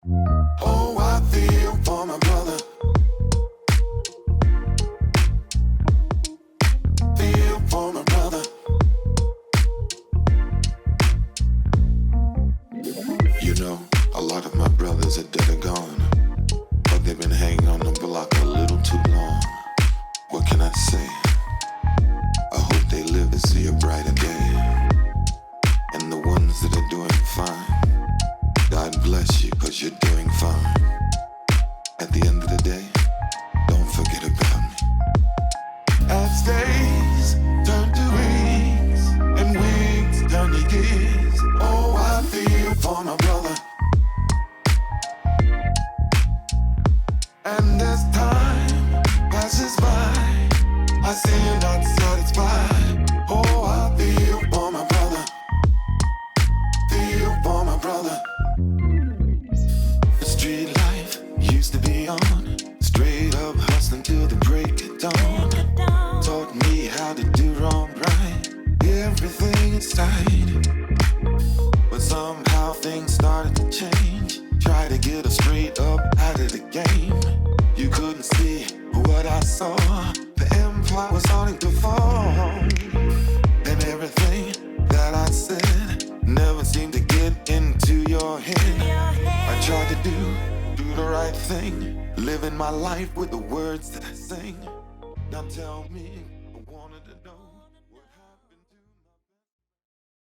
Oh, I feel for my brother. Feel for my brother. You know, a lot of my brothers are dead or gone, but they've been hanging on the block a little too long. What can I say? I hope they live to see a brighter day. And the ones that are doing fine, God bless you, 'cause you're doing fine. At the end of the day, don't forget about me. As days turn to weeks, and weeks turn to years, oh, I feel for my brother. And as time passes by, I see you're not satisfied. Oh, I feel for my brother. Feel for my brother. The street life used to be on, straight up hustling till the break of dawn. Taught me how to do wrong right, everything inside. But somehow things started to change. Try to get us straight up out of the game. You couldn't see what I saw. The empire was starting to fall, and everything that I said never seemed to get into your head. I tried to do the right thing, living my life with the words that I sing. Now tell me,